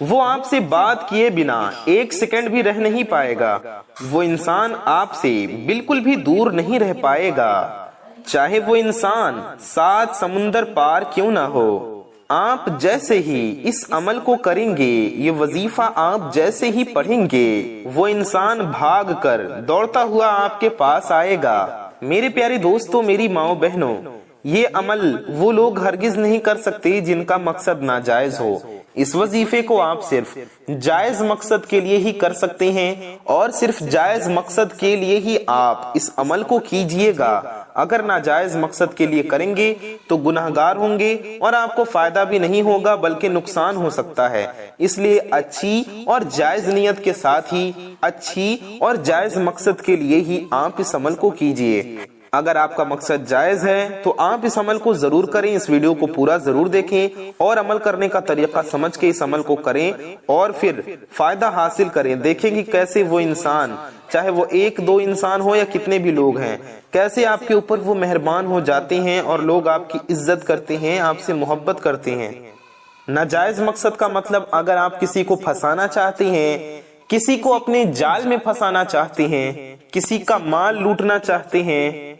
وہ آپ سے بات کیے بنا ایک سیکنڈ بھی رہ نہیں پائے گا، وہ انسان آپ سے بالکل بھی دور نہیں رہ پائے گا، چاہے وہ انسان 7 سمندر پار کیوں نہ ہو۔ آپ جیسے ہی اس عمل کو کریں گے، یہ وظیفہ آپ جیسے ہی پڑھیں گے، وہ انسان بھاگ کر دوڑتا ہوا آپ کے پاس آئے گا۔ میرے پیارے دوستوں، میری ماؤں بہنوں، یہ عمل وہ لوگ ہرگز نہیں کر سکتے جن کا مقصد ناجائز ہو۔ اس وظیفے کو آپ صرف جائز مقصد کے لیے ہی کر سکتے ہیں، اور صرف جائز مقصد کے لیے ہی آپ اس عمل کو کیجئے گا۔ اگر ناجائز مقصد کے لیے کریں گے تو گناہگار ہوں گے، اور آپ کو فائدہ بھی نہیں ہوگا بلکہ نقصان ہو سکتا ہے۔ اس لیے اچھی اور جائز نیت کے ساتھ ہی اچھی اور جائز مقصد کے لیے ہی آپ اس عمل کو کیجئے۔ اگر آپ کا مقصد جائز ہے تو آپ اس عمل کو ضرور کریں، اس ویڈیو کو پورا ضرور دیکھیں اور عمل کرنے کا طریقہ سمجھ کے اس عمل کو کریں اور پھر فائدہ حاصل کریں۔ دیکھیں گے کیسے وہ انسان، چاہے وہ 1-2 انسان ہو یا کتنے بھی لوگ ہیں، کیسے آپ کے اوپر وہ مہربان ہو جاتے ہیں اور لوگ آپ کی عزت کرتے ہیں، آپ سے محبت کرتے ہیں۔ ناجائز مقصد کا مطلب، اگر آپ کسی کو پھنسانا چاہتے ہیں، کسی کو اپنے جال میں پھنسانا چاہتے ہیں، کسی کا مال لوٹنا چاہتے ہیں،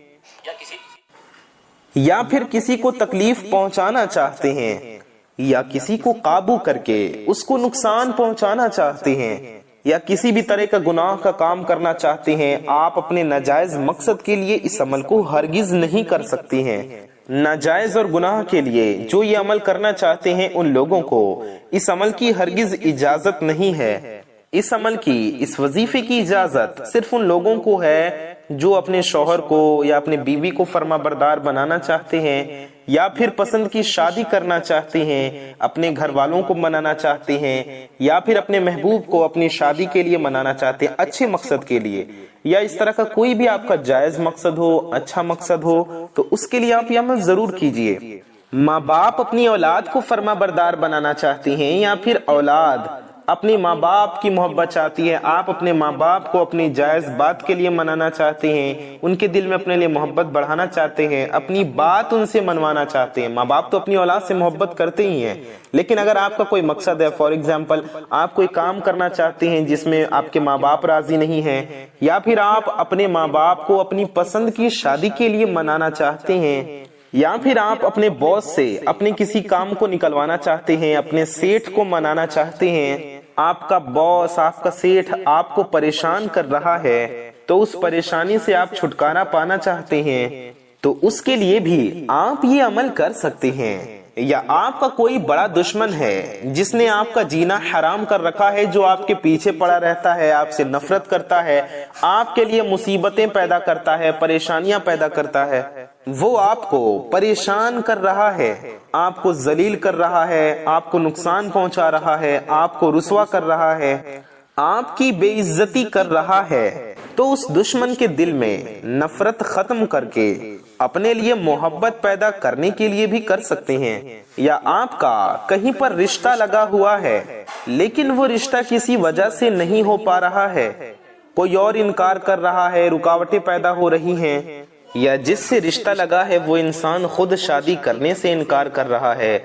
یا پھر کسی کو تکلیف پہنچانا چاہتے ہیں، یا کسی کو قابو کر کے اس کو نقصان پہنچانا چاہتے ہیں، یا کسی بھی طرح کا گناہ کا کام کرنا چاہتے ہیں، آپ اپنے ناجائز مقصد کے لیے اس عمل کو ہرگز نہیں کر سکتے ہیں۔ ناجائز اور گناہ کے لیے جو یہ عمل کرنا چاہتے ہیں، ان لوگوں کو اس عمل کی ہرگز اجازت نہیں ہے۔ اس عمل کی، اس وظیفے کی اجازت صرف ان لوگوں کو ہے جو اپنے شوہر کو یا اپنے بیوی کو فرما بردار بنانا چاہتے ہیں، یا پھر پسند کی شادی کرنا چاہتے ہیں، اپنے گھر والوں کو منانا چاہتے ہیں، یا پھر اپنے محبوب کو اپنی شادی کے لیے منانا چاہتے ہیں، اچھے مقصد کے لیے، یا اس طرح کا کوئی بھی آپ کا جائز مقصد ہو، اچھا مقصد ہو، تو اس کے لیے آپ یہ عمل ضرور کیجئے۔ ماں باپ اپنی اولاد کو فرما بردار بنانا چاہتے ہیں، یا پھر اولاد اپنی ماں باپ کی محبت چاہتی ہے، آپ اپنے ماں باپ کو اپنی جائز بات کے لیے منانا چاہتے ہیں، ان کے دل میں اپنے لیے محبت بڑھانا چاہتے ہیں، اپنی بات ان سے منوانا چاہتے ہیں۔ ماں باپ تو اپنی اولاد سے محبت کرتے ہی ہیں، لیکن اگر آپ کا کوئی مقصد ہے، فار ایگزامپل آپ کوئی کام کرنا چاہتے ہیں جس میں آپ کے ماں باپ راضی نہیں ہیں، یا پھر آپ اپنے ماں باپ کو اپنی پسند کی شادی کے لیے منانا چاہتے ہیں، یا پھر آپ اپنے باس سے اپنے کسی کام کو نکلوانا چاہتے ہیں، اپنے سیٹھ کو منانا چاہتے ہیں، آپ کا باس، آپ کا سیٹھ آپ کو پریشان کر رہا ہے، تو اس پریشانی سے آپ چھٹکارا پانا چاہتے ہیں، تو اس کے لیے بھی آپ یہ عمل کر سکتے ہیں۔ یا آپ کا کوئی بڑا دشمن ہے جس نے آپ کا جینا حرام کر رکھا ہے، جو آپ کے پیچھے پڑا رہتا ہے، آپ سے نفرت کرتا ہے، آپ کے لیے مصیبتیں پیدا کرتا ہے، پریشانیاں پیدا کرتا ہے، وہ آپ کو پریشان کر رہا ہے، آپ کو ذلیل کر رہا ہے، آپ کو نقصان پہنچا رہا ہے، آپ کو رسوا کر رہا ہے، آپ کی بے عزتی کر رہا ہے، تو اس دشمن کے دل میں نفرت ختم کر کے اپنے لیے محبت پیدا کرنے کے لیے بھی کر سکتے ہیں۔ یا آپ کا کہیں پر رشتہ لگا ہوا ہے لیکن وہ رشتہ کسی وجہ سے نہیں ہو پا رہا ہے، کوئی اور انکار کر رہا ہے، رکاوٹیں پیدا ہو رہی ہیں، یا جس سے رشتہ لگا ہے وہ انسان خود شادی کرنے سے انکار کر رہا ہے،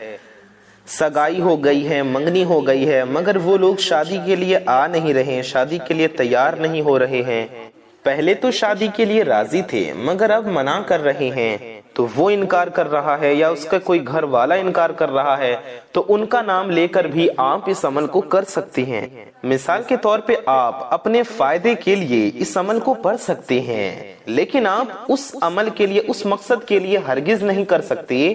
سگائی ہو گئی ہے، منگنی ہو گئی ہے، مگر وہ لوگ شادی کے لیے آ نہیں رہے ہیں، شادی کے لیے تیار نہیں ہو رہے ہیں، پہلے تو شادی کے لیے راضی تھے مگر اب منع کر رہے ہیں، تو وہ انکار کر رہا ہے، یا اس کا کوئی گھر والا انکار کر رہا ہے، تو ان کا نام لے کر بھی آپ اس عمل کو کر سکتے ہیں۔ مثال کے طور پہ آپ اپنے فائدے کے لیے اس عمل کو پڑھ سکتے ہیں، لیکن آپ اس عمل کے لیے، اس مقصد کے لیے ہرگز نہیں کر سکتے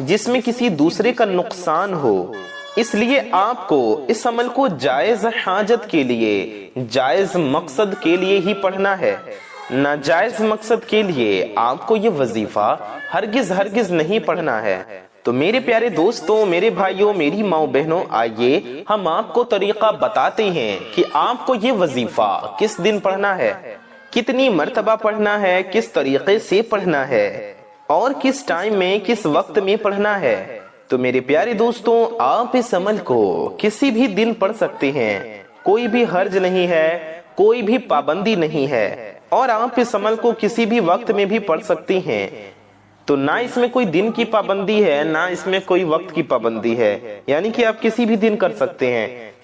جس میں کسی دوسرے کا نقصان ہو۔ اس لیے آپ کو اس عمل کو جائز حاجت کے لیے، جائز مقصد کے لیے ہی پڑھنا ہے۔ ناجائز مقصد کے لیے آپ کو یہ وظیفہ ہرگز نہیں پڑھنا ہے۔ تو میرے پیارے دوستوں، میرے بھائیوں، میری ماؤں بہنوں، آئیے ہم آپ کو طریقہ بتاتے ہیں کہ آپ کو یہ وظیفہ کس دن پڑھنا ہے، کتنی مرتبہ پڑھنا ہے، کس طریقے سے پڑھنا ہے، اور کس ٹائم میں، کس وقت میں پڑھنا ہے۔ تو میرے پیارے دوستوں، آپ اس عمل کو کسی بھی دن پڑھ سکتے ہیں، کوئی بھی حرج نہیں ہے، کوئی بھی پابندی نہیں ہے، اور آپ اس عمل کو کسی بھی وقت میں بھی پڑھ سکتے ہیں۔ تو نہ اس میں کوئی دن کی پابندی ہے، نہ اس میں کوئی وقت کی پابندی ہے، یعنی کہ آپ کسی بھی دن کر سکتے ہیں،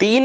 3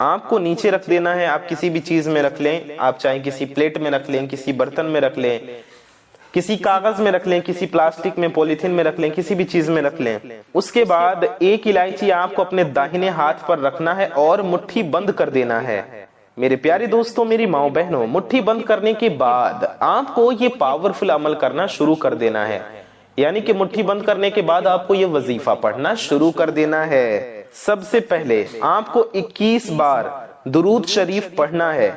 آپ کو نیچے رکھ دینا ہے. آپ کسی بھی چیز میں رکھ لیں, آپ چاہیں کسی پلیٹ میں رکھ لیں, کسی برتن میں رکھ لیں, کسی کاغذ میں رکھ لیں, کسی پلاسٹک میں پولیتھین میں رکھ لیں, کسی بھی چیز میں رکھ لیں. اس کے بعد ایک الائچی آپ کو اپنے داہنے ہاتھ پر رکھنا ہے اور مٹھی بند کر دینا ہے. میرے پیارے دوستوں, میری ماؤں بہنوں, مٹھی بند کرنے کے بعد آپ کو یہ پاورفل عمل کرنا شروع کر دینا ہے. یعنی کہ مٹھی بند کرنے کے بعد آپ کو یہ وظیفہ پڑھنا شروع کر دینا ہے. سب سے پہلے آپ کو 21 بار درود شریف پڑھنا ہے.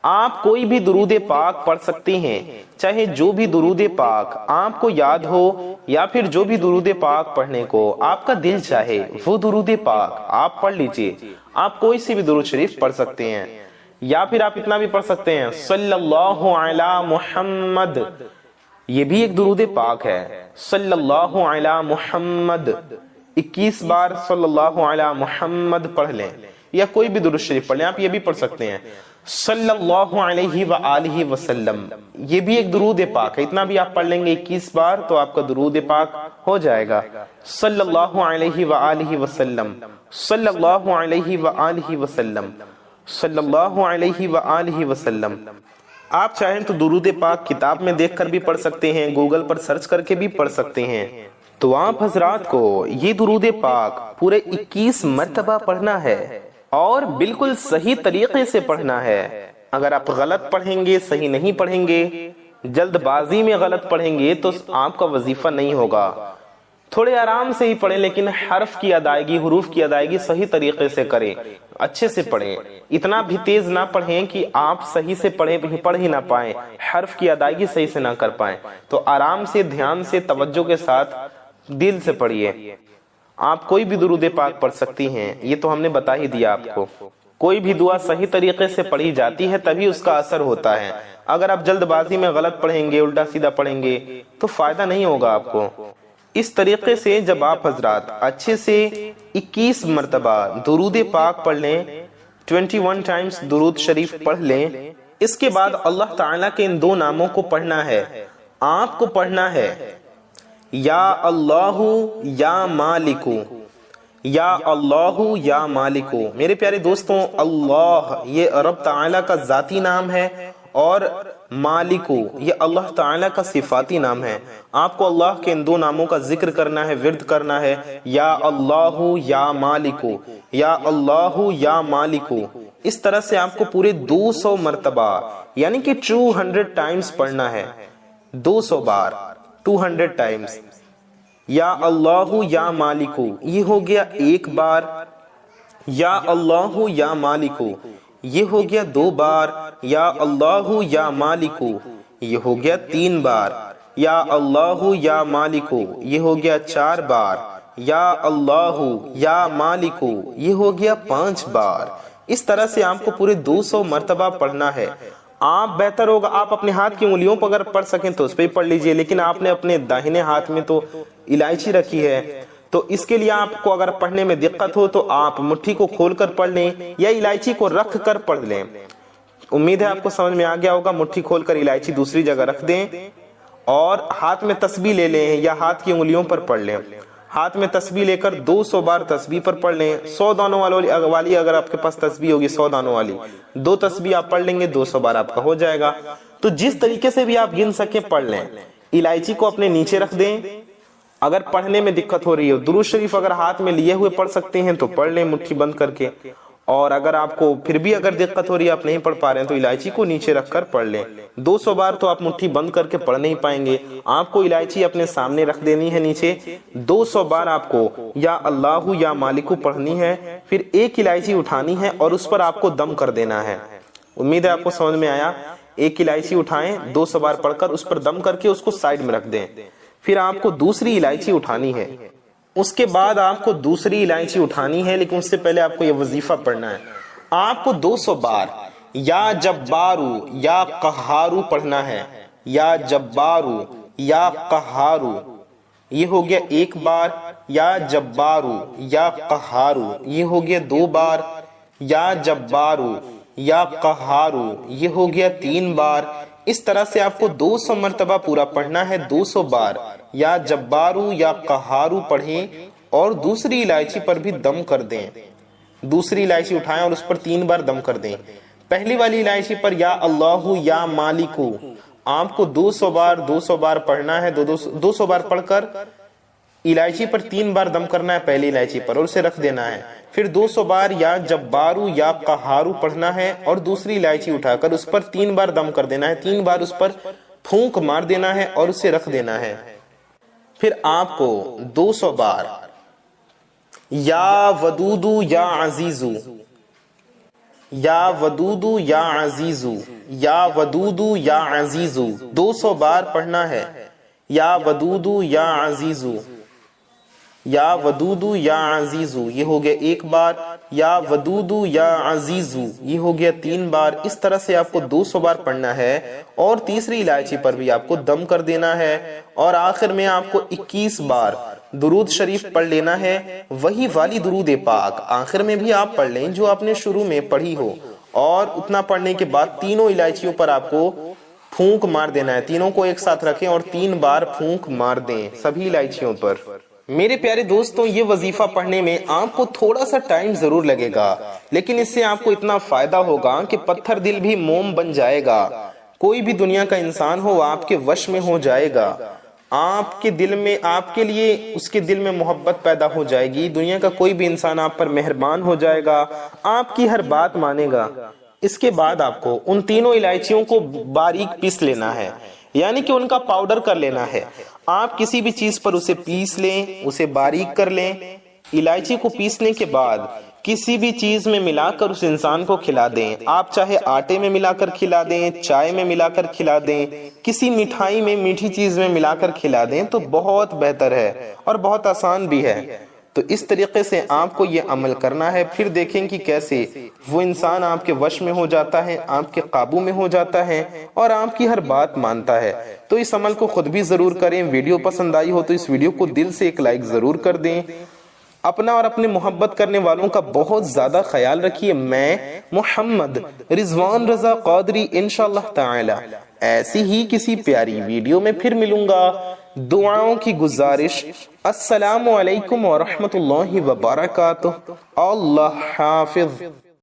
آپ کوئی بھی درود پاک پڑھ سکتے ہیں, چاہے جو بھی درود پاک آپ کو یاد ہو یا پھر جو بھی درود پاک پڑھنے کو آپ کا دل چاہے وہ درود پاک آپ پڑھ لیجئے. آپ کوئی سی بھی درود شریف پڑھ سکتے ہیں, یا پھر آپ اتنا بھی پڑھ سکتے ہیں صلی اللہ علی محمد, یہ بھی ایک درود پاک ہے. صلی اللہ علی محمد 21 بار صلی اللہ علی محمد پڑھ لیں, یا کوئی بھی درود شریف پڑھ لیں. آپ یہ بھی پڑھ سکتے ہیں صلی اللہ علیہ وآلہ وسلم, یہ بھی ایک درود پاک ہے. اتنا بھی آپ پڑھ لیں گے 21 بار تو آپ کا درود پاک ہو جائے گا. صلی اللہ علیہ وآلہ وسلم, صلی اللہ علیہ وآلہ وسلم, صلی اللہ علیہ وآلہ وسلم. آپ چاہیں تو درود پاک کتاب میں دیکھ کر بھی پڑھ سکتے ہیں, گوگل پر سرچ کر کے بھی پڑھ سکتے ہیں. تو آپ حضرات کو یہ درود پاک پورے 21 مرتبہ پڑھنا ہے اور بالکل صحیح طریقے سے پڑھنا ہے. اگر آپ غلط پڑھیں گے, صحیح نہیں پڑھیں گے, جلد بازی میں غلط پڑھیں گے تو آپ کا وظیفہ نہیں ہوگا. تھوڑے آرام سے ہی پڑھیں, لیکن حرف کی ادائیگی, حروف کی ادائیگی صحیح طریقے سے کریں, اچھے سے پڑھیں. اتنا بھی تیز نہ پڑھیں کہ آپ صحیح سے پڑھ ہی نہ پائیں, حرف کی ادائیگی صحیح سے نہ کر پائیں. تو آرام سے, دھیان سے, توجہ کے ساتھ, دل سے پڑھیے. آپ کوئی بھی درود پاک پڑھ سکتی ہیں, یہ تو ہم نے بتا ہی دیا آپ کو. کوئی بھی دعا صحیح طریقے سے پڑھی جاتی ہے تبھی اس کا اثر ہوتا ہے. اگر آپ جلد بازی میں غلط پڑھیں گے, الٹا سیدھا پڑھیں گے تو فائدہ نہیں ہوگا آپ کو. اس طریقے سے جب آپ حضرات اچھے سے 21 مرتبہ درود پاک پڑھ لیں, 21 ٹائمز درود شریف پڑھ لیں, اس کے بعد اللہ تعالیٰ کے ان 2 ناموں کو پڑھنا ہے. آپ کو پڑھنا ہے یا اللہ یا مالکو, یا اللہ یا مالکو. میرے پیارے دوستوں, اللہ یہ رب تعالیٰ کا ذاتی نام ہے اور مالکو یہ اللہ تعالیٰ کا صفاتی نام ہے. آپ کو اللہ کے ان 2 ناموں کا ذکر کرنا ہے, ورد کرنا ہے. یا اللہ یا مالکو, یا اللہ یا مالکو. اس طرح سے آپ کو پورے 200 مرتبہ یعنی کہ 200 ٹائمز پڑھنا ہے. 200 بار 200 ٹائمز. یا اللہ یا مالکو یہ ہو گیا 1 بار. یا اللہ یا مالکو یہ ہو گیا 2 بار. یا اللہ یا مالکو یہ ہو گیا 3 بار. یا اللہ یا مالکو یہ ہو گیا 4 بار. یا اللہ یا مالکو یہ ہو گیا 5 بار. اس طرح سے آپ کو پورے 200 مرتبہ پڑھنا ہے. آپ بہتر ہوگا آپ اپنے ہاتھ کی انگلیوں پر اگر پڑھ سکیں تو اس پہ پڑھ لیجئے, لیکن آپ نے اپنے داہنے ہاتھ میں تو الائچی رکھی ہے, تو اس کے لیے آپ کو اگر پڑھنے میں دقت ہو تو آپ مٹھی کو کھول کر پڑھ لیں یا الائچی کو رکھ کر پڑھ لیں. امید ہے آپ کو سمجھ میں آ گیا ہوگا. مٹھی کھول کر الائچی دوسری جگہ رکھ دیں اور ہاتھ میں تسبیح لے لیں یا ہاتھ کی انگلیوں پر پڑھ لیں. ہاتھ میں تسبیح لے کر 200 بار تسبیح پر پڑھ لیں. 100 دانوں والی اگر آپ کے پاس تسبیح ہوگی 100 دانوں والی 2 تسبیح آپ پڑھ لیں گے, 200 بار آپ کا ہو جائے گا. تو جس طریقے سے بھی آپ گن سکیں پڑھ لیں. الائچی کو اپنے نیچے رکھ دیں. اگر پڑھنے میں دقت ہو رہی ہے, درود شریف اگر ہاتھ میں لیے ہوئے پڑھ سکتے ہیں تو پڑھ لیں مٹھی بند کر کے, اور اگر آپ کو پھر بھی اگر دقت ہو رہی ہے, آپ نہیں پڑھ پا رہے ہیں, تو الائچی کو نیچے رکھ کر پڑھ لیں. 200 بار تو آپ مٹھی بند کر کے پڑھ نہیں پائیں گے. آپ کو الائچی اپنے سامنے رکھ دینی ہے نیچے. 200 بار آپ کو یا اللہ یا مالکو پڑھنی ہے, پھر ایک الائچی اٹھانی ہے اور اس پر آپ کو دم کر دینا ہے. امید ہے آپ کو سمجھ میں آیا. ایک الائچی اٹھائیں, 200 بار پڑھ کر اس پر دم کر کے اس کو سائیڈ میں رکھ دیں. پھر آپ کو دوسری الائچی اٹھانی ہے. اس کے بعد آپ کو دوسری الائچی اٹھانی ہے, لیکن اس سے پہلے آپ کو یہ وظیفہ پڑھنا ہے. آپ کو 200 بار یا جبارو یا قہارو پڑھنا ہے. یا جبارو یا قہارو یہ ہو گیا 1 بار. یا جبارو یا قہارو یہ ہو گیا 2 بار. یا جبارو یا قہارو یہ ہو گیا 3 بار. اس طرح سے آپ کو 200 مرتبہ پورا پڑھنا ہے. 200 بار یا جبارو یا قہارو پڑھیں اور دوسری الائچی پر بھی دم کر دیں. دوسری الائچی اٹھائیں اور اس پر 3 بار دم کر دیں. پہلی والی الائچی پر یا اللہ یا مالکو آپ کو 200 بار پڑھنا ہے. 200 بار پڑھ کر الائچی پر 3 بار دم کرنا ہے پہلی الائچی پر اور اسے رکھ دینا ہے. پھر 200 بار یا جبارو یا قہارو پڑھنا ہے اور دوسری الائچی اٹھا کر اس پر 3 بار دم کر دینا ہے. 3 بار اس پر پھونک مار دینا ہے اور اسے رکھ دینا ہے. پھر آپ کو 200 بار یا ودودو یا عزیزو یا ودودو یا عزیزو یا ودودو یا عزیزو 200 بار پڑھنا ہے. یا ودودو یا عزیزو یا ودودو یا عزیزو یہ ہو گیا 1 بار. یا ودودو یا عزیزو یہ ہو گیا 3 بار. اس طرح سے آپ کو 200 بار پڑھنا ہے اور تیسری الائچی پر بھی آپ کو دم کر دینا ہے اور آخر میں آپ کو 21 بار درود شریف پڑھ لینا ہے. وہی والی درود پاک آخر میں بھی آپ پڑھ لیں جو آپ نے شروع میں پڑھی ہو اور اتنا پڑھنے کے بعد تینوں الائچیوں پر آپ کو پھونک مار دینا ہے. تینوں کو ایک ساتھ رکھیں اور 3 بار پھونک مار دیں سبھی الائچیوں پر. میرے پیارے دوستوں یہ وظیفہ پڑھنے میں آپ کو تھوڑا سا ٹائم ضرور لگے گا لیکن اس سے آپ کو اتنا فائدہ ہوگا کہ پتھر دل بھی موم بن جائے گا. کوئی بھی دنیا کا انسان ہو آپ کے وش میں ہو جائے گا. آپ کے دل میں آپ کے لیے اس کے دل میں محبت پیدا ہو جائے گی. دنیا کا کوئی بھی انسان آپ پر مہربان ہو جائے گا, آپ کی ہر بات مانے گا. اس کے بعد آپ کو ان تینوں الائچیوں کو باریک پیس لینا ہے یعنی کہ ان کا پاؤڈر کر لینا ہے. آپ کسی بھی چیز پر اسے پیس لیں, اسے باریک کر لیں. الائچی کو پیسنے کے بعد کسی بھی چیز میں ملا کر اس انسان کو کھلا دیں. آپ چاہے آٹے میں ملا کر کھلا دیں, چائے میں ملا کر کھلا دیں, کسی مٹھائی میں میٹھی چیز میں ملا کر کھلا دیں تو بہت بہتر ہے اور بہت آسان بھی ہے. تو اس طریقے سے آپ کو یہ عمل کرنا ہے. پھر دیکھیں کہ کیسے وہ انسان آپ کے وش میں ہو جاتا ہے, آپ کے قابو میں ہو جاتا ہے اور آپ کی ہر بات مانتا ہے. تو اس عمل کو خود بھی ضرور کریں. ویڈیو پسند آئی ہو تو اس ویڈیو کو دل سے ایک لائک ضرور کر دیں. اپنا اور اپنے محبت کرنے والوں کا بہت زیادہ خیال رکھیے. میں محمد رضوان رضا قادری انشاءاللہ تعالی ایسی ہی کسی پیاری ویڈیو میں پھر ملوں گا. دعاؤں کی گزارش. السلام علیکم ورحمۃ اللہ وبرکاتہ. اللہ حافظ.